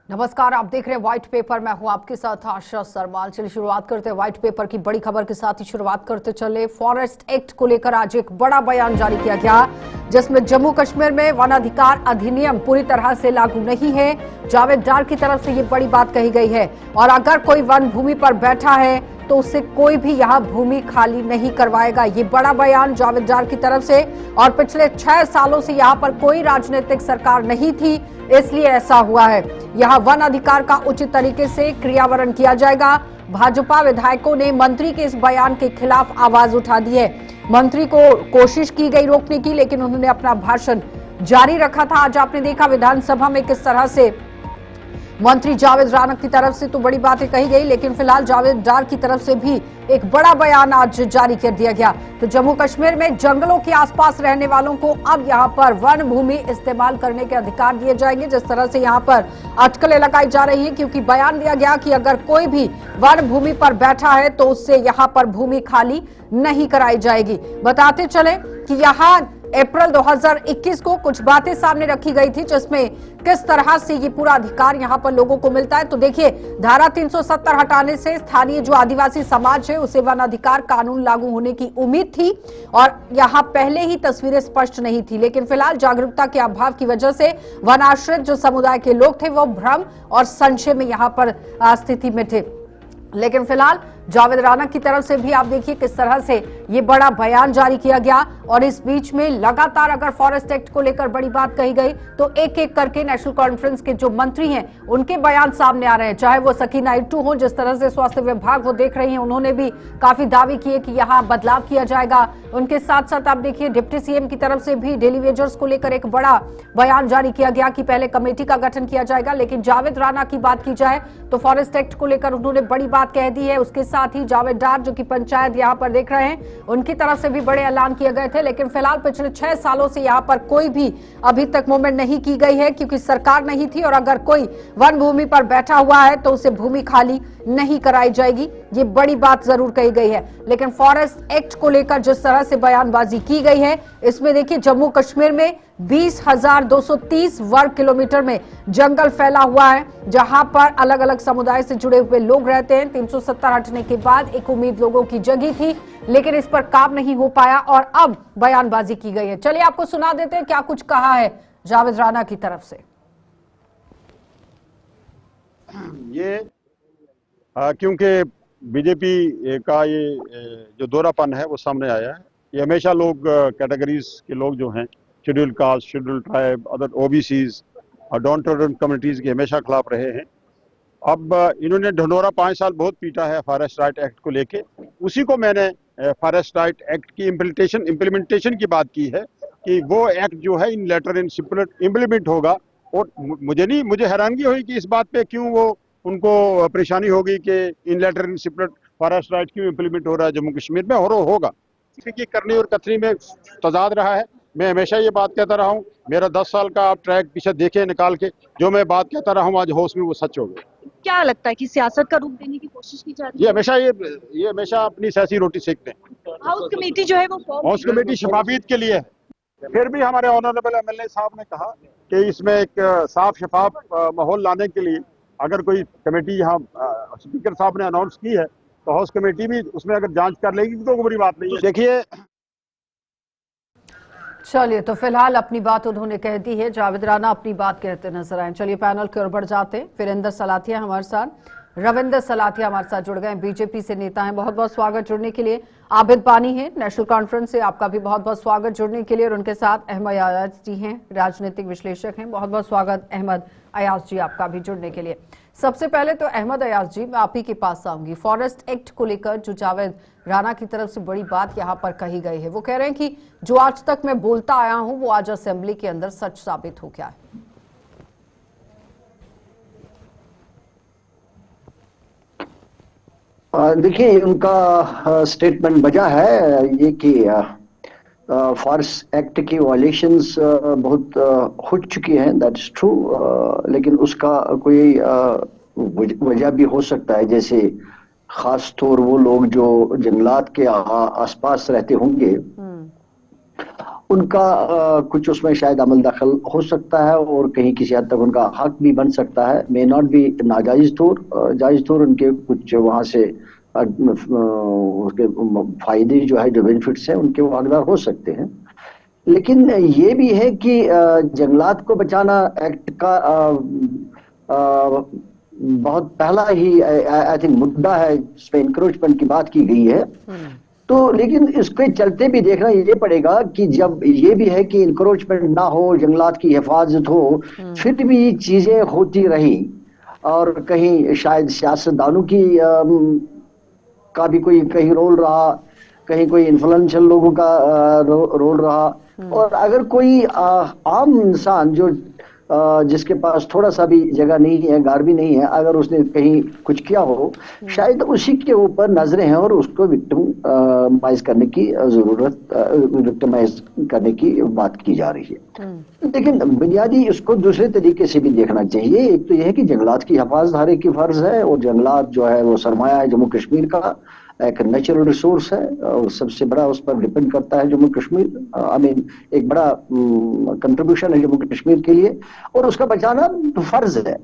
नमस्कार, आप देख रहे हैं व्हाइट पेपर। मैं हूं आपके साथ आशा सरमाल। चलिए शुरुआत करते हैं व्हाइट पेपर की बड़ी खबर के साथ ही शुरुआत करते चले। फॉरेस्ट एक्ट को लेकर आज एक बड़ा बयान जारी किया गया, जिसमें जम्मू कश्मीर में वन अधिकार अधिनियम पूरी तरह से लागू नहीं है। जावेद डार की तरफ से ये बड़ी बात कही गई है और अगर कोई वन भूमि पर बैठा है तो उससे कोई भी यहाँ भूमि खाली नहीं करवाएगा। ये बड़ा बयान जावेद डार की तरफ से। और पिछले 6 सालों से यहाँ पर कोई राजनीतिक सरकार नहीं थी, इसलिए ऐसा हुआ है। यहाँ वन अधिकार का उचित तरीके से क्रियान्वयन किया जाएगा। भाजपा विधायकों ने मंत्री के इस बयान के खिलाफ आवाज उठा दी है। मंत्री को कोशिश की गई रोकने की, लेकिन उन्होंने अपना भाषण जारी रखा था। आज आपने देखा विधानसभा में किस तरह से मंत्री जावेद राणा की तरफ से तो बड़ी बातें कही गई, लेकिन फिलहाल जावेद डार की तरफ से भी एक बड़ा बयान आज जारी कर दिया गया। तो जम्मू कश्मीर में जंगलों के आसपास रहने वालों को अब यहां पर वन भूमि इस्तेमाल करने के अधिकार दिए जाएंगे। जिस तरह से यहां पर अटकलें लगाई जा रही है, क्योंकि बयान दिया गया कि अगर कोई भी वन भूमि पर बैठा है तो उससे यहां पर भूमि खाली नहीं कराई जाएगी। बताते चले कि यहाँ अप्रैल 2021 को कुछ बातें सामने रखी गई थी, जिसमें किस तरह से ये पूरा अधिकार यहाँ पर लोगों को मिलता है। तो देखिए, धारा 370 हटाने से स्थानीय जो आदिवासी समाज है उसे वन अधिकार कानून लागू होने की उम्मीद थी और यहाँ पहले ही तस्वीरें स्पष्ट नहीं थी, लेकिन फिलहाल जागरूकता के अभाव की वजह से वन आश्रित जो समुदाय के लोग थे वो भ्रम और संशय में यहाँ पर स्थिति में थे। लेकिन फिलहाल जावेद राणा की तरफ से भी आप देखिए किस तरह से ये बड़ा बयान जारी किया गया। और इस बीच में लगातार अगर फॉरेस्ट एक्ट को लेकर बड़ी बात कही गई तो एक एक करके नेशनल कॉन्फ्रेंस के जो मंत्री हैं उनके बयान सामने आ रहे हैं, चाहे वो सकीना इट्टू हो, जिस तरह से स्वास्थ्य विभाग वो देख रही हैं, उन्होंने भी काफी दावे किए कि यहाँ बदलाव किया जाएगा। उनके साथ साथ आप देखिए डिप्टी सीएम की तरफ से भी डेली वेजर्स को लेकर एक बड़ा बयान जारी किया गया कि पहले कमेटी का गठन किया जाएगा। लेकिन जावेद राणा की बात की जाए तो फॉरेस्ट एक्ट को लेकर उन्होंने बड़ी बात कह दी है। उसके साथ ही जावेद डार जो कि पंचायत यहाँ पर देख रहे हैं, उनकी तरफ से भी बड़े ऐलान किए गए थे। लेकिन फिलहाल पिछले 6 सालों से यहाँ पर कोई भी अभी तक मूवमेंट नहीं की गई है, क्योंकि सरकार नहीं थी। और अगर कोई वन भूमि पर बैठा हुआ है तो उसे भूमि खाली नहीं कराई जाएगी, ये बड़ी बात जरूर कही गई है। लेकिन फॉरेस्ट एक्ट को लेकर जिस तरह से बयानबाजी की गई है, इसमें देखिए जम्मू कश्मीर में 20,230 वर्ग किलोमीटर में जंगल फैला हुआ है, जहां पर अलग अलग समुदाय से जुड़े हुए लोग रहते हैं। 370 हटने के बाद एक उम्मीद लोगों की जगी थी, लेकिन इस पर काम नहीं हो पाया और अब बयानबाजी की गई है। चलिए आपको सुना देते हैं क्या कुछ कहा है जावेद राणा की तरफ से। ये क्योंकि बीजेपी का ये जो दोहरापन है वो सामने आया है। ये हमेशा लोग कैटेगरीज के लोग जो हैं, schedule caste, schedule tribe, other OBCs और डाउन टाउन कम्युनिटीज के हमेशा खिलाफ रहे हैं। अब इन्होंने ढिंढोरा 5 साल बहुत पीटा है फॉरेस्ट राइट एक्ट को लेके। उसी को मैंने फॉरेस्ट राइट एक्ट की इम्प्लीमेंटेशन की बात की है कि वो एक्ट जो है इन लेटर इन इम्प्लीमेंट होगा। और मुझे हैरानगी हुई कि इस बात पे क्यों वो उनको परेशानी होगी कि इन लेटर इन फॉरेस्ट राइट क्यों इम्प्लीमेंट हो रहा है जम्मू कश्मीर में, और होगा। की करनी और कथनी में तजाद रहा है। मैं हमेशा ये बात कहता रहा हूँ, मेरा 10 साल का आप ट्रैक पीछे देखे निकाल के, जो मैं बात कहता रहा हूँ आज होश में वो सच हो गया। क्या लगता है कि सियासत का रूप देने की कोशिश की जा रही है? ये हमेशा अपनी सियासी रोटी सेकते हैं। हाउस कमेटी जो है वो हाउस कमेटी शफाफियत के लिए है। फिर भी हमारे ऑनरेबल एमएलए साहब ने कहा कि इसमें एक साफ शफाफ माहौल लाने के लिए अगर कोई कमेटी यहाँ स्पीकर साहब ने अनाउंस की है तो हाउस कमेटी भी उसमें अगर जांच कर लेगी तो कोई बुरी बात नहीं है। देखिए, चलिए तो फिलहाल अपनी बात उन्होंने कह दी है। जावेद राणा अपनी बात कहते नजर आए। चलिए पैनल की ओर बढ़ जाते हैं। वीरेंद्र सलाथिया हमारे साथ, रविंद्र सलाथिया हमारे साथ जुड़ गए, बीजेपी से नेता हैं। बहुत बहुत स्वागत जुड़ने के लिए। आबिद बानी है नेशनल कॉन्फ्रेंस से, आपका भी बहुत बहुत स्वागत जुड़ने के लिए। और उनके साथ अहमद अयाज जी हैं, राजनीतिक विश्लेषक हैं। बहुत बहुत स्वागत अहमद अयाज जी आपका भी जुड़ने के लिए। सबसे पहले तो अहमद अयाज जी, मैं आप ही के पास आऊंगी। फॉरेस्ट एक्ट को लेकर जो जावेद राणा की तरफ से बड़ी बात यहाँ पर कही गई है, वो कह रहे हैं कि जो आज तक मैं बोलता आया हूं वो आज असेंबली के अंदर सच साबित हो गया है। देखिए, उनका स्टेटमेंट वजह है ये कि फॉरेस्ट एक्ट की वायलेशंस बहुत हो चुकी हैं, दैट इज ट्रू। लेकिन उसका कोई वजह भी हो सकता है, जैसे खास तौर वो लोग जो जंगलात के आसपास रहते होंगे उनका कुछ उसमें शायद अमल दखल हो सकता है और कहीं किसी हद तक उनका हक भी बन सकता है। मे नॉट बी नाजायज तौर, जायज तौर उनके कुछ वहां से उसके फायदे जो है, जो बेनिफिट्स हैं उनके वो हकदार हो सकते हैं। लेकिन ये भी है कि जंगलात को बचाना एक्ट का बहुत पहला ही आई थिंक मुद्दा है जिसमें इंक्रोचमेंट की बात की गई है। तो लेकिन इसके चलते भी देखना ये पड़ेगा कि जब ये भी है कि इंक्रोचमेंट ना हो, जंगलात की हिफाजत हो, फिर भी चीजें होती रही और कहीं शायद सियासतदानों की का भी कोई कहीं रोल रहा, कहीं कोई इन्फ्लुएंशियल लोगों का रोल रहा। और अगर कोई आम इंसान जो जिसके पास थोड़ा सा भी जगह नहीं है, घर भी नहीं है, अगर उसने कहीं कुछ किया हो, शायद उसी के ऊपर नजरें हैं और उसको विक्टिमाइज करने की जरूरत, विक्टिमाइज करने की बात की जा रही है। लेकिन बुनियादी इसको दूसरे तरीके से भी देखना चाहिए। एक तो यह है कि जंगलात की हिफाजत हर एक की फर्ज है और जंगलात जो है वो सरमाया है जम्मू कश्मीर का, एक नेचुरल रिसोर्स है और सबसे बड़ा उस पर डिपेंड करता है जम्मू कश्मीर। आई मीन एक बड़ा कंट्रीब्यूशन है जम्मू कश्मीर के लिए और उसका बचाना तो फर्ज है।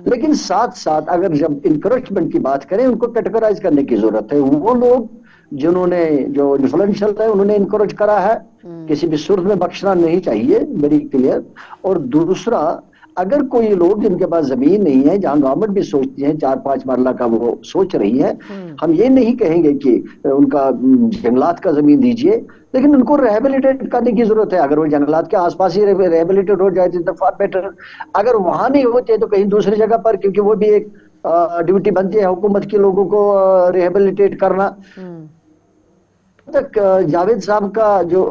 लेकिन साथ साथ अगर जब इंकरेजमेंट की बात करें, उनको कैटेगराइज करने की जरूरत है। वो लोग जिन्होंने जो इन्फ्लुएंशियल है उन्होंने इनकरेज करा है, किसी भी सूरत में बख्शना नहीं चाहिए, वेरी क्लियर। और दूसरा, अगर कोई लोग जिनके पास जमीन नहीं है, जहां गवर्नमेंट भी सोचती है 4-5 मरला का वो सोच रही है, हम ये नहीं कहेंगे कि उनका जंगलात का जमीन दीजिए, लेकिन उनको रिहेबिलिटेट करने की जरूरत है। अगर वो जंगलात के आसपास ही रिहेबिलिटेट हो जाए तो फार बेटर। अगर वहां नहीं होते तो कहीं दूसरी जगह पर, क्योंकि वो भी एक ड्यूटी बनती है हुकूमत के लोगों को रिहेबिलिटेट करना। तक जावेद साहब का जो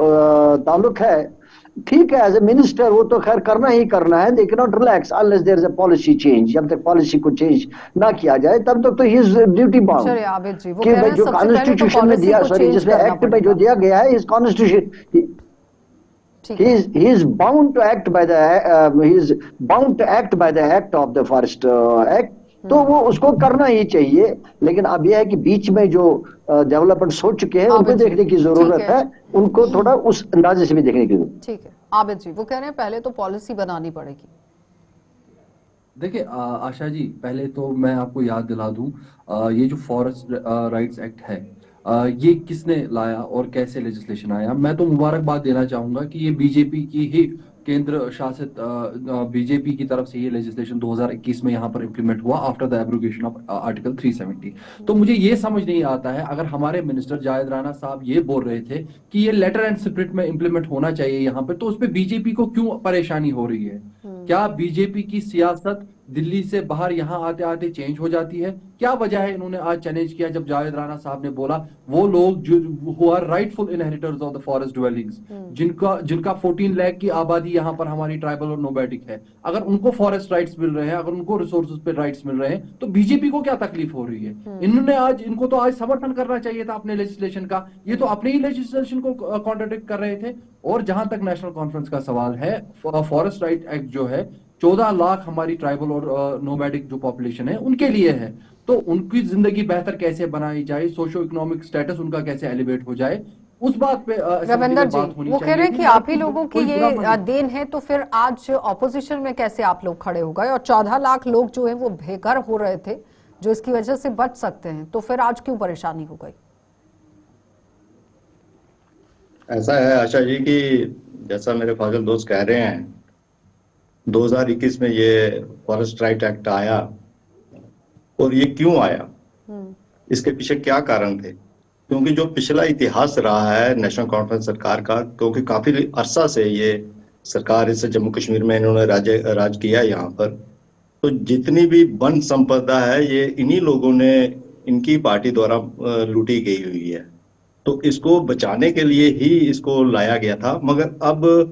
ताल्लुक है, ठीक है, एज ए मिनिस्टर वो तो खैर करना ही करना है, they can not relax unless there is a policy change. जब तक पॉलिसी को चेंज ना किया जाए तब तक तो ही इज ड्यूटी बाउंड। चलिए आबिद जी, वो कि कह रहे हैं जो सबसे पहले तो कॉन्स्टिट्यूशन में दिया, सॉरी जिसमें एक्ट में जो दिया गया है, इस constitution he is bound to act by the act of the forest act। तो वो उसको करना ही चाहिए। लेकिन अब यह है कि बीच में जो डेवलपमेंट्स हो चुके हैं उनको देखने की जरूरत है, उनको थोड़ा उस अंदाजे से भी देखने की जरूरत। ठीक है आबिद जी, वो कह रहे हैं पहले तो पॉलिसी बनानी पड़ेगी। देखिए आशा जी, पहले तो मैं आपको याद दिला दूं, ये जो फॉरेस्ट राइट्स एक्ट है, ये किसने लाया और कैसे लेजिस्लेशन आया। मैं तो मुबारकबाद देना चाहूंगा कि ये बीजेपी की ही केंद्र शासित बीजेपी की तरफ से ये लेजिस्लेशन 2021 में यहाँ पर इंप्लीमेंट हुआ after the abrogation of article 370। तो मुझे ये समझ नहीं आता है, अगर हमारे मिनिस्टर जावेद राणा साहब ये बोल रहे थे कि ये लेटर एंड स्पिरिट में इंप्लीमेंट होना चाहिए यहाँ पे, तो उस पर बीजेपी को क्यों परेशानी हो रही है? क्या बीजेपी की सियासत दिल्ली से बाहर यहाँ आते आते चेंज हो जाती है? क्या वजह है इन्होंने आज चैलेंज किया जब जावेद राणा साहब ने बोला वो लोग जो who are rightful inheritors of the forest dwellings, जिनका 14 लाख की आबादी यहाँ पर हमारी ट्राइबल और नोमैडिक है, अगर उनको फॉरेस्ट राइट्स मिल रहे हैं, अगर उनको रिसोर्सेज पे राइट्स मिल रहे हैं, तो बीजेपी को क्या तकलीफ हो रही है? इनको तो आज समर्थन करना चाहिए था अपने लेजिस्लेशन का। ये तो अपने ही लेजिस्लेशन को कॉन्ट्राडिक्ट कर रहे थे। और जहां तक नेशनल कॉन्फ्रेंस का सवाल है, फॉरेस्ट राइट एक्ट जो है 14 लाख हमारी ट्राइबल और नोमैडिक जो पॉपुलेशन है उनके लिए है, तो उनकी जिंदगी बेहतर कैसे बनाई जाए, सोशो इकोनॉमिक स्टेटस उनका कैसे एलिवेट हो जाए, उस बात पे रविंदर जी वो कह रहे हैं कि आप ही लोगों की ये देन है, तो फिर आज ऑपोजिशन में कैसे आप लोग खड़े हो गए? और 14 लाख लोग जो है वो बेघर हो रहे थे, जो इसकी वजह से बच सकते हैं, तो फिर आज क्यों परेशानी हो गई? ऐसा है आशा जी कि जैसा मेरे फाजिल दोस्त कह रहे हैं, 2021 में ये फॉरेस्ट राइट एक्ट आया, और ये क्यों आया, इसके पीछे क्या कारण थे? क्योंकि जो पिछला इतिहास रहा है नेशनल कॉन्फ्रेंस सरकार का, क्योंकि काफी अरसा से ये सरकार इस जम्मू कश्मीर में इन्होंने राज किया यहाँ पर, तो जितनी भी वन संपदा है ये इन्हीं लोगों ने, इनकी पार्टी द्वारा लूटी गई हुई है। तो इसको बचाने के लिए ही इसको लाया गया था। मगर अब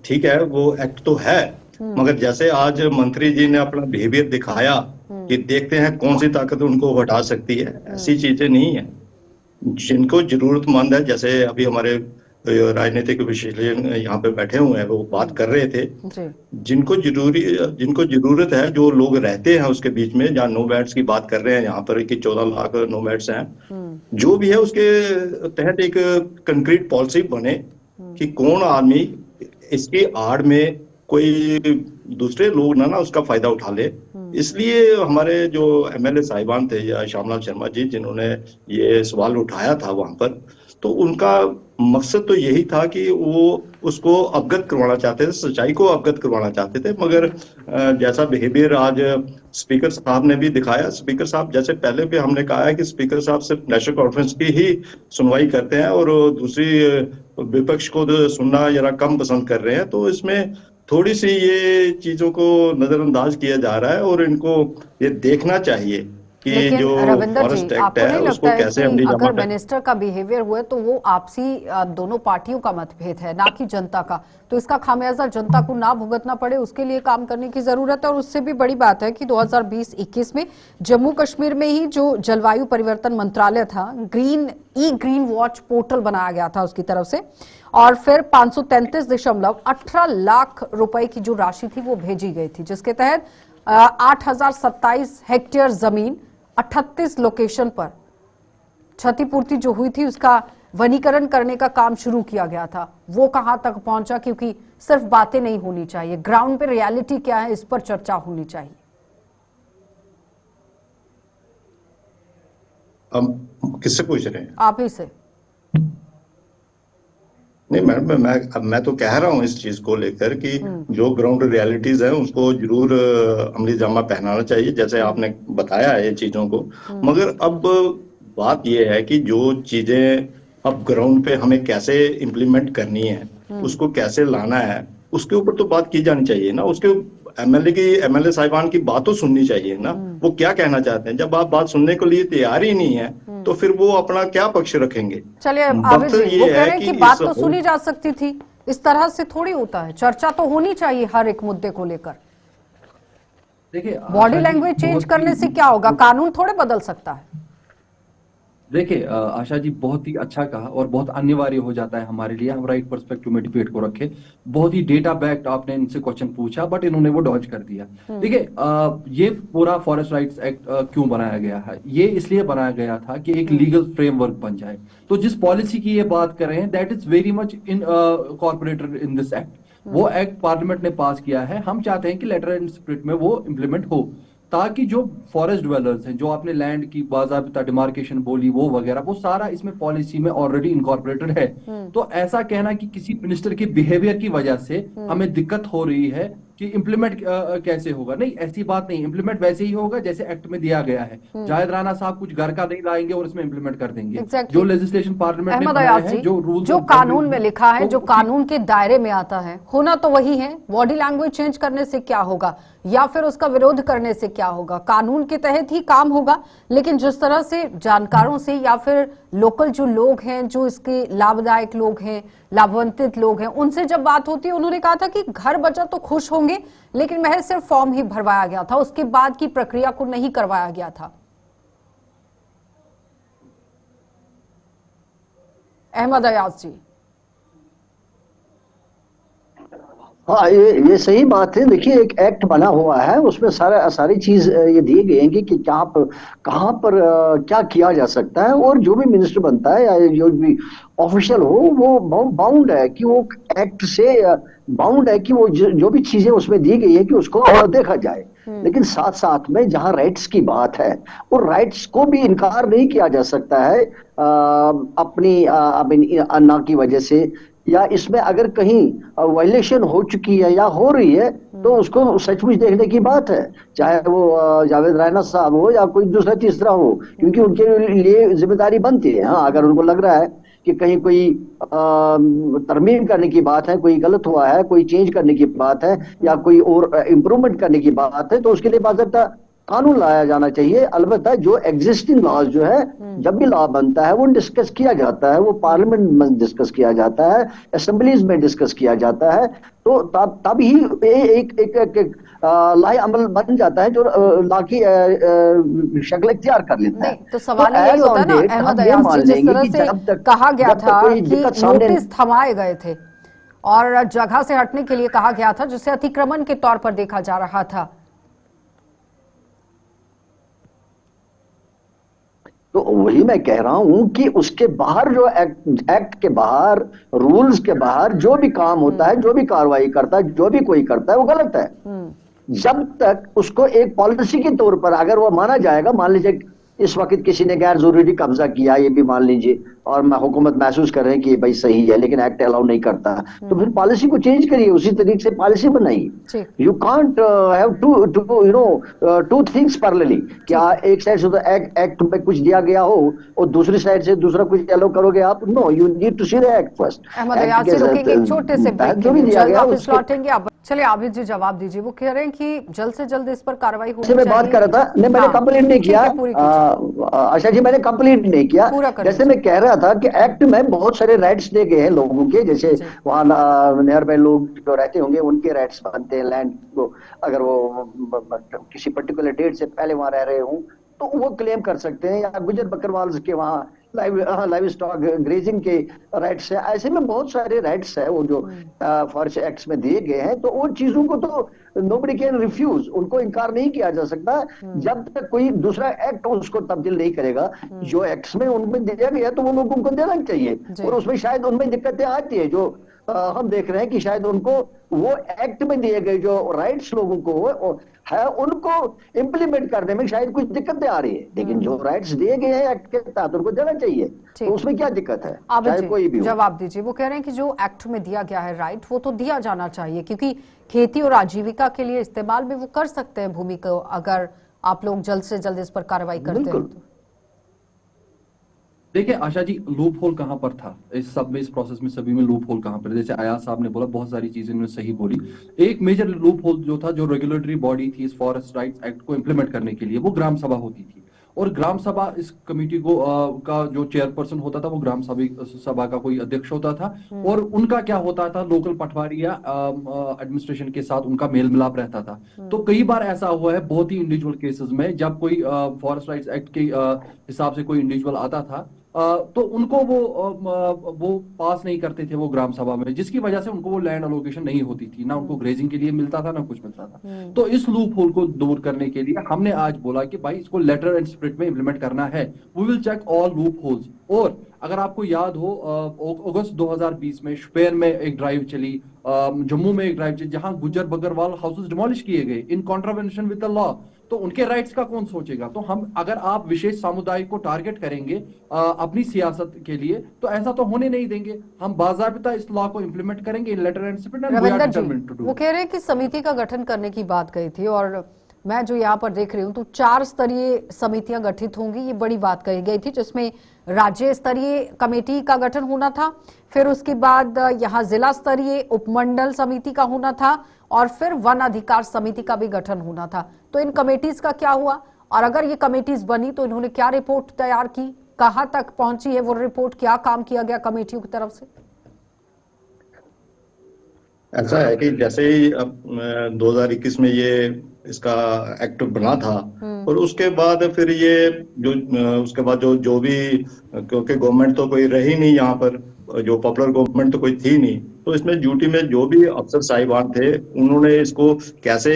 ठीक है, वो एक्ट तो है, मगर जैसे आज मंत्री जी ने अपना बिहेवियर दिखाया कि देखते हैं कौन सी ताकत उनको हटा सकती है, ऐसी चीजें नहीं है। जिनको जरूरतमंद है, जैसे अभी हमारे राजनीतिक विश्लेषक यहाँ पे बैठे हुए हैं वो बात कर रहे थे, जिनको जरूरत है, जो लोग रहते हैं उसके बीच में, जहाँ नोमैड्स की बात कर रहे हैं यहाँ पर कि 14 लाख नोमैड्स हैं, जो भी है उसके तहत एक कंक्रीट पॉलिसी बने कि कौन आदमी इसकी आड़ में कोई दूसरे लोग ना उसका फायदा उठा ले। इसलिए हमारे जो एमएलए साहिबान थे या श्यामलाल शर्मा जी जिन्होंने ये सवाल उठाया था वहां पर, तो उनका मकसद तो यही था कि वो उसको अवगत करवाना चाहते थे, सच्चाई को अवगत करवाना चाहते थे। मगर जैसा बिहेवियर आज स्पीकर साहब ने भी दिखाया, स्पीकर साहब जैसे पहले भी हमने कहा है कि स्पीकर साहब सिर्फ नेशनल कॉन्फ्रेंस की ही सुनवाई करते हैं और दूसरी विपक्ष को तो सुनना जरा कम पसंद कर रहे हैं। तो इसमें थोड़ी सी ये चीजों को नजरअंदाज किया जा रहा है और इनको ये देखना चाहिए कि लेकिन जो रविंदर फॉरेस्ट जी, एक्ट आपको है नहीं उसको लगता है कैसे कि अमली अगर जामा करें? मिनिस्टर का बिहेवियर हुआ तो वो आपसी दोनों पार्टियों का मतभेद है, ना कि जनता का, तो इसका खामियाजा जनता को ना भुगतना पड़े उसके लिए काम करने की जरूरत है। और उससे भी बड़ी बात है कि 2020-21 में जम्मू कश्मीर में ही जो जलवायु परिवर्तन मंत्रालय था, ग्रीन वॉच पोर्टल बनाया गया था उसकी तरफ से, और फिर 533.18 लाख रुपए की जो राशि थी वो भेजी गई थी, जिसके तहत 8027 हेक्टेयर जमीन 38 लोकेशन पर क्षतिपूर्ति जो हुई थी उसका वनीकरण करने का काम शुरू किया गया था। वो कहां तक पहुंचा, क्योंकि सिर्फ बातें नहीं होनी चाहिए, ग्राउंड पे रियलिटी क्या है इस पर चर्चा होनी चाहिए। हम किससे पूछ रहे हैं? आप ही से। नहीं मैडम, मैं तो कह रहा हूँ इस चीज को लेकर कि जो ग्राउंड रियलिटीज है उसको जरूर अमली जामा पहनाना चाहिए, जैसे आपने बताया है ये चीजों को। मगर अब बात ये है कि जो चीजें अब ग्राउंड पे हमें कैसे इम्प्लीमेंट करनी है, उसको कैसे लाना है, उसके ऊपर तो बात की जानी चाहिए ना। उसके एमएलए साहिबान की बात तो सुननी चाहिए ना, वो क्या कहना चाहते हैं। जब आप बात सुनने के लिए तैयार ही नहीं है तो फिर वो अपना क्या पक्ष रखेंगे? चलिए आबिद जी, वो कह रहे हैं कि बात तो सुनी जा सकती थी, इस तरह से थोड़ी होता है, चर्चा तो होनी चाहिए हर एक मुद्दे को लेकर। देखिए बॉडी लैंग्वेज चेंज करने से क्या होगा, कानून थोड़े बदल सकता है। देखिए आशा जी, बहुत ही अच्छा कहा और बहुत अनिवार्य हो जाता है हमारे लिए, हम राइट पर्सपेक्टिव में डिबेट को रखें। बहुत ही डेटा बैक्ड आपने इनसे क्वेश्चन पूछा, बट इन्होंने वो डॉज कर दिया। देखिए ये पूरा फॉरेस्ट राइट्स एक्ट क्यों बनाया गया है? ये इसलिए बनाया गया था कि एक लीगल फ्रेमवर्क बन जाए। तो जिस पॉलिसी की ये बात कर रहे हैं, that is very much incorporated in this act. वो एक्ट पार्लियामेंट ने पास किया है, हम चाहते हैं कि लेटर एंड स्पिरिट में वो इंप्लीमेंट हो, ताकि जो फॉरेस्ट ड्वेलर्स हैं, जो आपने लैंड की बाज़ाबिता डिमार्केशन बोली वो वगैरह, वो सारा इसमें पॉलिसी में ऑलरेडी इनकॉर्पोरेटेड है। तो ऐसा कहना कि किसी मिनिस्टर के बिहेवियर की वजह से हमें दिक्कत हो रही है कि इंप्लीमेंट कैसे होगा, नहीं, ऐसी बात नहीं। इंप्लीमेंट वैसे ही होगा जैसे एक्ट में दिया गया है। जाहिद राणा साहब कुछ घर का नहीं लाएंगे और इसमें इंप्लीमेंट कर देंगे। जो लेजिस्लेशन पार्लियामेंट ने बनाया है, जो रूल्स, जो कानून में लिखा है, जो कानून के दायरे में आता है, होना तो वही है। बॉडी लैंग्वेज चेंज करने से क्या होगा या फिर उसका विरोध करने से क्या होगा? कानून के तहत ही काम होगा। लेकिन जिस तरह से जानकारों से या फिर लोकल जो लोग हैं, जो इसके लाभदायक लोग हैं, लाभान्वित लोग हैं, उनसे जब बात होती है, उन्होंने कहा था कि घर बचा तो खुश होंगे, लेकिन महज सिर्फ फॉर्म ही भरवाया गया था, उसके बाद की प्रक्रिया को नहीं करवाया गया था। अहमद अयाज जी। हाँ, ये सही बात है। देखिए, एक एक्ट बना हुआ है, उसमें सारी चीज ये दिए गए हैं कि कहाँ पर क्या किया जा सकता है, और जो भी मिनिस्टर बनता है या जो भी ऑफिशियल हो, वो बाउंड है कि वो एक्ट से बाउंड है कि वो जो भी चीजें उसमें दी गई है कि उसको देखा जाए। लेकिन साथ साथ में जहाँ राइट्स की बात है, और राइट्स को भी इनकार नहीं किया जा सकता है अपनी अन्ना की वजह से, या इसमें अगर कहीं वायलेशन हो चुकी है या हो रही है तो उसको सचमुच देखने की बात है, चाहे वो जावेद राणा साहब हो या कोई दूसरा तीसरा हो, क्योंकि उनके लिए जिम्मेदारी बनती है। हाँ, अगर उनको लग रहा है कि कहीं कोई तरमीम करने की बात है, कोई गलत हुआ है, कोई चेंज करने की बात है या कोई और इम्प्रूवमेंट करने की बात है, तो उसके लिए बाकायदा कानून लाया जाना चाहिए। अलबत्ता जो एग्जिस्टिंग लॉज जो है, जब भी लॉ बनता है वो डिस्कस किया जाता है, वो पार्लियामेंट में डिस्कस किया जाता है, असेंबलीज में डिस्कस किया जाता है, तो तब ही एक लाए अमल बन जाता है जो लॉ की शक्ल इख्तियार कर लेता है। तो सवाल यही होता है ना अहमद अयाज जी, जिस तरह से कहा गया था कि नोटिस थमाए गए थे और जगह से हटने के लिए कहा गया था, जिसे अतिक्रमण के तौर पर देखा जा रहा था, तो वही मैं कह रहा हूं कि उसके बाहर जो एक्ट के बाहर, रूल्स के बाहर जो भी काम होता है, जो भी कार्रवाई करता है, जो भी कोई करता है, वो गलत है। जब तक उसको एक पॉलिसी के तौर पर अगर वो माना जाएगा, मान लीजिए इस वक्त किसी ने गैर जरूरी कब्जा किया, ये भी मान लीजिए, और हुकूमत महसूस कर रहे हैं कि ये भाई सही है, लेकिन एक्ट अलाउ नहीं करता, तो फिर पॉलिसी को चेंज करिए, उसी तरीके से पॉलिसी बनाइए। You can't have two things parallelly. क्या एक साइड से तो एक्ट में कुछ दिया गया हो और दूसरी साइड से दूसरा कुछ अलाउ करोगे आप? No, you need to see the act first. Ahmed Ayaz से रुकेंगे एक छोटे से ब्रेक के लिए, जल्द वापस लौटेंगे। अब चलिए आबिद जी जवाब दीजिए। वो कह रहे हैं कि जल्द से जल्द इस पर कार्रवाई होनी चाहिए। मैं बात कर रहा था, नहीं मैंने कंप्लीट नहीं किया आशा जी, मैंने कंप्लीट नहीं किया। जैसे मैं कह रहा था कि एक्ट में बहुत सारे राइट्स दिए गए हैं लोगों के, जैसे वहां नियर बाय लोग जो रहते होंगे उनके राइट्स बनते हैं लैंड को, अगर वो किसी पर्टिकुलर डेट से पहले वहां रह रहे हों तो वो क्लेम कर सकते हैं, या गुजर बकरवाल के वहां लाइव स्टॉक ग्रेजिंग के राइट्स है। ऐसे में बहुत सारे राइट्स है वो जो फॉरेस्ट एक्ट्स में दिए गए हैं, तो उन चीजों को तो नोबडी कैन रिफ्यूज, उनको इनकार नहीं किया जा सकता जब तक कोई दूसरा एक्ट उसको तब्दील नहीं करेगा। जो एक्ट्स में उनमें दिया गया तो वो लोगों को देना चाहिए, और उसमें शायद उनमें दिक्कतें आती है जो हम देख रहे हैं कि शायद उनको वो एक्ट में दिए गए जो राइट्स लोगों को है उनको इम्प्लीमेंट करने में शायद कुछ दिक्कतें आ रही है, लेकिन जो राइट्स दिए गए हैं एक्ट के तहत उनको देना चाहिए, तो उसमें क्या दिक्कत है? चाहे कोई भी हो। जवाब दीजिए। वो कह रहे हैं कि जो एक्ट में दिया गया है राइट, वो तो दिया जाना चाहिए, क्योंकि खेती और आजीविका के लिए इस्तेमाल भी वो कर सकते हैं भूमि को, अगर आप लोग जल्द से जल्द इस पर कार्रवाई करते हैं तो। देखिए आशा जी, लूप होल कहाँ पर था इस सब में, इस प्रोसेस में सभी में लूप होल कहाँ पर? जैसे अयाज साहब ने बोला, बहुत सारी चीजें उन्होंने सही बोली। एक मेजर लूप होल जो था, जो रेगुलेटरी बॉडी थी इस फॉरेस्ट राइट्स एक्ट को इम्प्लीमेंट करने के लिए, वो ग्राम सभा होती थी। और ग्राम सभा इस कमेटी को का जो चेयरपर्सन होता था वो ग्राम सभा का कोई अध्यक्ष होता था, और उनका क्या होता था, लोकल पटवारी या एडमिनिस्ट्रेशन के साथ उनका मेल मिलाप रहता था। तो कई बार ऐसा हुआ है बहुत ही इंडिविजुअल केसेस में, जब कोई फॉरेस्ट राइट्स एक्ट के हिसाब से कोई इंडिविजुअल आता था तो उनको वो पास नहीं करते थे वो ग्राम सभा में, जिसकी वजह से उनको वो लैंड अलोकेशन नहीं होती थी, ना उनको ग्रेजिंग के लिए मिलता था, ना कुछ मिलता था। तो इस लूप होल को दूर करने के लिए हमने आज बोला कि भाई इसको लेटर एंड स्पिरिट में इम्प्लीमेंट करना है। We will check all loopholes. और अगर आपको याद हो, अगस्त 2020 में शुपेर में एक ड्राइव चली, जम्मू में एक ड्राइव चली, जहां गुजर बकरवाल हाउसेस डिमोलिश किए गए इन कॉन्ट्रावेंशन विद द लॉ। तो उनके राइट्स का कौन सोचेगा? तो हम, अगर आप विशेष समुदाय को टारगेट करेंगे अपनी सियासत के लिए, तो ऐसा तो होने नहीं देंगे। हम बाज़ाबिता इस लॉ को इंप्लीमेंट करेंगे in letter and spirit, and we are determined to do. वो कह रहे हैं कि समिति का गठन करने की बात कही थी, और मैं जो यहाँ पर देख रही हूँ तो 4 स्तरीय समितियां गठित होंगी, ये बड़ी बात कही गई थी, जिसमें राज्य स्तरीय कमेटी का गठन होना था, फिर उसके बाद यहाँ जिला स्तरीय उपमंडल समिति का होना था, और फिर वन अधिकार समिति का भी गठन होना था। तो इन कमेटीज का क्या हुआ, और अगर ये कमेटीज बनी तो इन्होंने क्या रिपोर्ट तैयार की, कहां तक पहुंची है वो रिपोर्ट, क्या काम किया गया कमेटियों की तरफ से? ऐसा है कि जैसे ही अब 2021 में ये इसका एक्ट बना था, और उसके बाद फिर ये जो उसके बाद जो भी, क्योंकि गवर्नमेंट तो कोई रही नहीं यहाँ पर, जो पॉपुलर गवर्नमेंट तो कोई थी नहीं, तो इसमें ड्यूटी में जो भी अफसर साहिबान थे उन्होंने इसको कैसे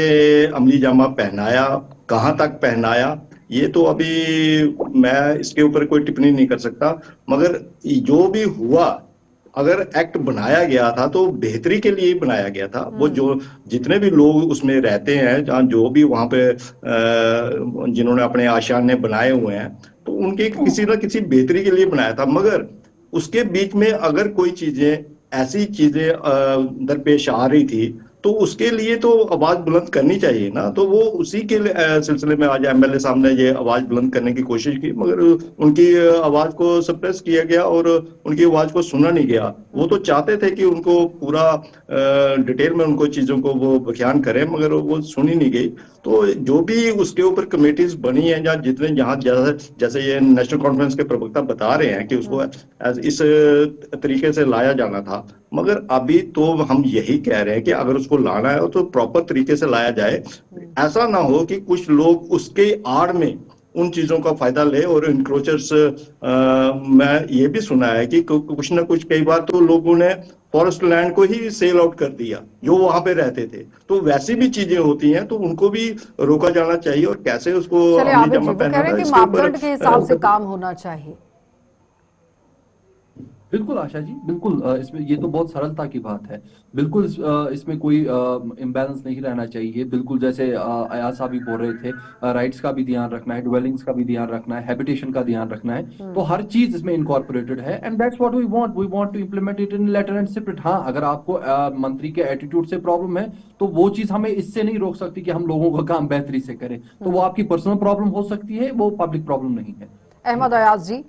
अमली जामा पहनाया, कहाँ तक पहनाया, ये तो अभी मैं इसके ऊपर कोई टिप्पणी नहीं कर सकता। मगर जो भी हुआ, अगर एक्ट बनाया गया था तो बेहतरी के लिए ही बनाया गया था। वो जो जितने भी लोग उसमें रहते हैं, जहाँ जो भी वहां पे जिन्होंने अपने आशियाने बनाए हुए हैं, तो उनके किसी ना किसी बेहतरी के लिए बनाया था। मगर उसके बीच में अगर कोई चीजें, ऐसी चीजें दरपेश आ रही थी, तो उसके लिए तो आवाज बुलंद करनी चाहिए ना। तो वो उसी के सिलसिले में आज एमएलए साहब ने ये आवाज बुलंद करने की कोशिश की, मगर उनकी आवाज को सप्रेस किया गया और उनकी आवाज को सुना नहीं गया। वो तो चाहते थे कि उनको पूरा डिटेल में उनको चीजों को वो बयान करें, मगर वो सुनी नहीं गई। तो जो भी उसके ऊपर कमेटीज बनी है, या जितने यहाँ जैसे ये नेशनल कॉन्फ्रेंस के प्रवक्ता बता रहे हैं कि उसको इस तरीके से लाया जाना था, मगर अभी तो हम यही कह रहे हैं कि अगर उसको लाना है तो प्रॉपर तरीके से लाया जाए। ऐसा ना हो कि कुछ लोग उसके आड़ में उन चीजों का फायदा ले। और इंक्रोचर्स, मैं ये भी सुना है कि कुछ ना कुछ कई बार तो लोगों ने फॉरेस्ट लैंड को ही सेल आउट कर दिया जो वहां पे रहते थे। तो वैसी भी चीजें होती हैं, तो उनको भी रोका जाना चाहिए। और कैसे उसको चलिए अमली आबिद जी, जामा वो कह पहनाना रहे हैं कि इसके ऊपर मापदंड के हिसाब से काम होना चाहिए। बिल्कुल आशा जी, बिल्कुल इसमें ये तो बहुत सरलता की बात है। बिल्कुल इसमें कोई इम्बैलेंस नहीं रहना चाहिए। बिल्कुल जैसे अयाज साहब भी बोल रहे थे, राइट्स का भी ध्यान रखना है, ड्वेलिंग्स का भी ध्यान रखना है, हैबिटेशन का ध्यान रखना है। तो हर चीज इसमें इनकॉर्पोरेटेड है and that's what we want to implement it in letter and spirit. हाँ, अगर आपको मंत्री के एटीट्यूड से प्रॉब्लम है तो वो चीज हमें इससे नहीं रोक सकती कि हम लोगों का काम बेहतरी से करें। तो वो आपकी पर्सनल प्रॉब्लम हो सकती है, वो पब्लिक प्रॉब्लम नहीं है। अहमद अयाज जी,